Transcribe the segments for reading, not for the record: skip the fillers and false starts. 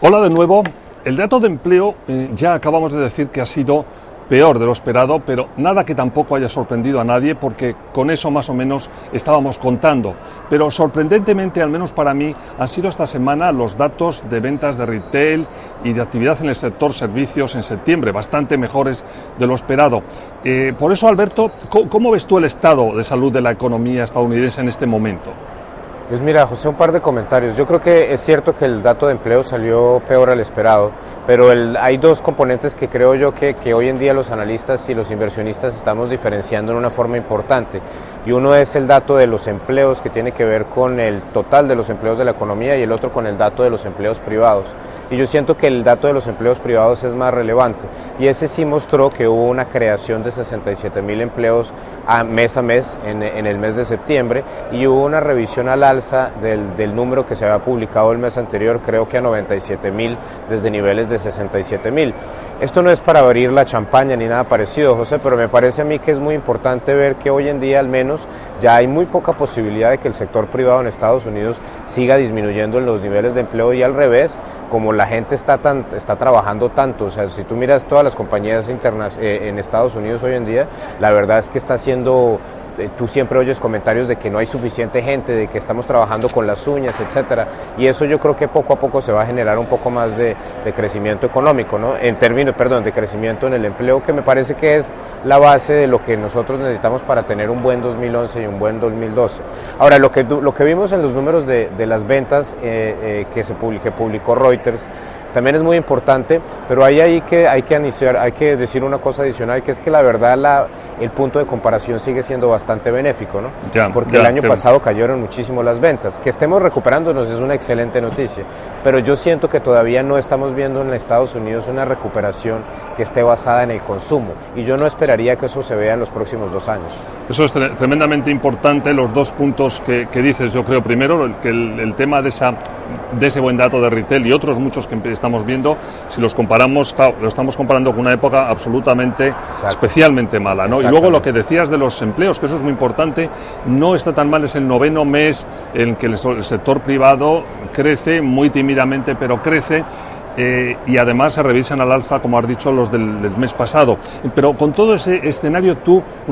Hola de nuevo. El dato de empleo ya acabamos de decir que ha sido peor de lo esperado, pero nada que tampoco haya sorprendido a nadie porque con eso más o menos estábamos contando. Pero sorprendentemente, al menos para mí, han sido esta semana los datos de ventas de retail y de actividad en el sector servicios en septiembre, bastante mejores de lo esperado. Por eso, Alberto, ¿cómo ves tú el estado de salud de la economía estadounidense en este momento? Pues mira, José, un par de comentarios. Yo creo que es cierto que el dato de empleo salió peor al esperado, pero hay dos componentes que creo yo que hoy en día los analistas y los inversionistas estamos diferenciando en una forma importante. Y uno es el dato de los empleos, que tiene que ver con el total de los empleos de la economía, y el otro con el dato de los empleos privados. Y yo siento que el dato de los empleos privados es más relevante, y ese sí mostró que hubo una creación de 67,000 empleos mes a mes en el mes de septiembre, y hubo una revisión al alza del número que se había publicado el mes anterior, creo que a 97,000 desde niveles de 67,000. Esto no es para abrir la champaña ni nada parecido, José, pero me parece a mí que es muy importante ver que hoy en día al menos ya hay muy poca posibilidad de que el sector privado en Estados Unidos siga disminuyendo en los niveles de empleo, y al revés, como la gente está trabajando tanto, o sea, si tú miras todas las compañías en Estados Unidos hoy en día, la verdad es que está haciendo, tú siempre oyes comentarios de que no hay suficiente gente, de que estamos trabajando con las uñas, etcétera, y eso yo creo que poco a poco se va a generar un poco más de crecimiento económico, ¿no? De crecimiento en el empleo, que me parece que es la base de lo que nosotros necesitamos para tener un buen 2011 y un buen 2012. Ahora, lo que vimos en los números de las ventas que publicó Reuters también es muy importante, pero hay que decir una cosa adicional, que es que la verdad el punto de comparación sigue siendo bastante benéfico, ¿no? Porque el año pasado cayeron muchísimo las ventas. Que estemos recuperándonos es una excelente noticia, pero yo siento que todavía no estamos viendo en Estados Unidos una recuperación que esté basada en el consumo, y yo no esperaría que eso se vea en los próximos 2 años. Eso es tremendamente importante, los dos puntos que dices. Yo creo, primero, el tema de ese buen dato de retail y otros muchos que estamos viendo, si los comparamos, claro, lo estamos comparando con una época absolutamente, especialmente mala, ¿no? Y luego lo que decías de los empleos, que eso es muy importante, no está tan mal, es el 9º mes en que el sector privado crece, muy tímidamente, pero crece. Y además se revisan al alza, como has dicho, los del mes pasado. Pero con todo ese escenario,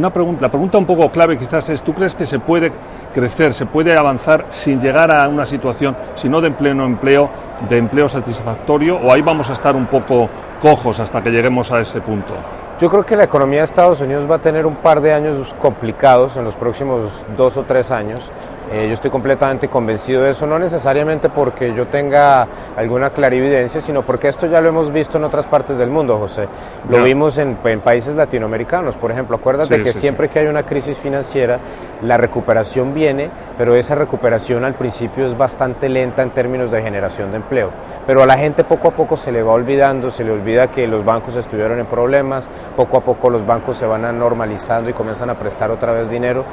la pregunta un poco clave quizás es, ¿tú crees que se puede crecer, se puede avanzar sin llegar a una situación, si no de empleo no empleo, de empleo satisfactorio, o ahí vamos a estar un poco cojos hasta que lleguemos a ese punto? Yo creo que la economía de Estados Unidos va a tener un par de años complicados en los próximos 2 o 3 años. Yo estoy completamente convencido de eso, no necesariamente porque yo tenga alguna clarividencia, sino porque esto ya lo hemos visto en otras partes del mundo, José. Lo vimos en países latinoamericanos, por ejemplo. Acuérdate que siempre que hay una crisis financiera, la recuperación viene, pero esa recuperación al principio es bastante lenta en términos de generación de empleo. Pero a la gente poco a poco se le va olvidando, se le olvida que los bancos estuvieron en problemas, poco a poco los bancos se van normalizando y comienzan a prestar otra vez dinero.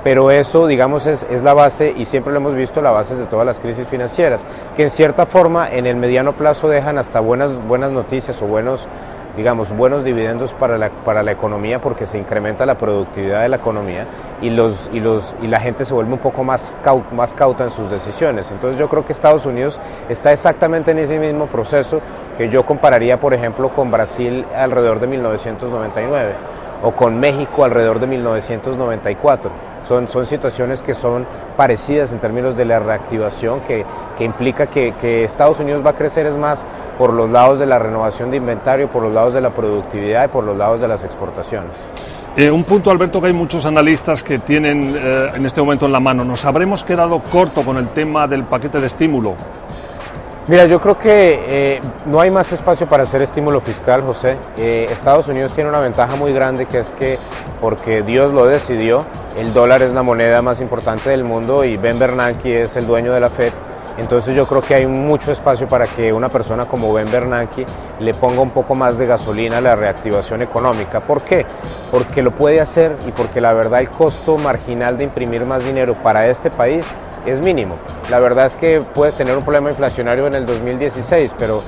Pero eso, digamos, es la base, y siempre lo hemos visto, la base de todas las crisis financieras, que en cierta forma en el mediano plazo dejan hasta buenas noticias o buenos dividendos para la economía, porque se incrementa la productividad de la economía y la gente se vuelve un poco más cauta en sus decisiones. Entonces yo creo que Estados Unidos está exactamente en ese mismo proceso, que yo compararía, por ejemplo, con Brasil alrededor de 1999 o con México alrededor de 1994. Son situaciones que son parecidas en términos de la reactivación, que implica que Estados Unidos va a crecer es más por los lados de la renovación de inventario, por los lados de la productividad y por los lados de las exportaciones. Un punto, Alberto, que hay muchos analistas que tienen en este momento en la mano. ¿Nos habremos quedado corto con el tema del paquete de estímulo? Mira, yo creo que no hay más espacio para hacer estímulo fiscal, José. Estados Unidos tiene una ventaja muy grande, que es que, porque Dios lo decidió, el dólar es la moneda más importante del mundo y Ben Bernanke es el dueño de la Fed. Entonces yo creo que hay mucho espacio para que una persona como Ben Bernanke le ponga un poco más de gasolina a la reactivación económica. ¿Por qué? Porque lo puede hacer, y porque la verdad el costo marginal de imprimir más dinero para este país es mínimo. La verdad es que puedes tener un problema inflacionario en el 2016, pero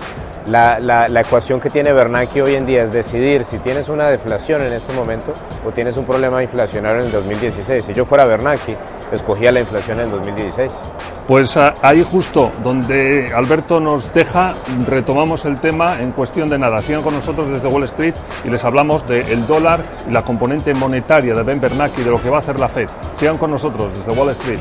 la ecuación que tiene Bernanke hoy en día es decidir si tienes una deflación en este momento o tienes un problema inflacionario en el 2016. Si yo fuera Bernanke, escogía la inflación en 2016. Pues ahí justo donde Alberto nos deja, retomamos el tema en cuestión de nada. Sigan con nosotros desde Wall Street y les hablamos del dólar y la componente monetaria de Ben Bernanke y de lo que va a hacer la Fed. Sigan con nosotros desde Wall Street.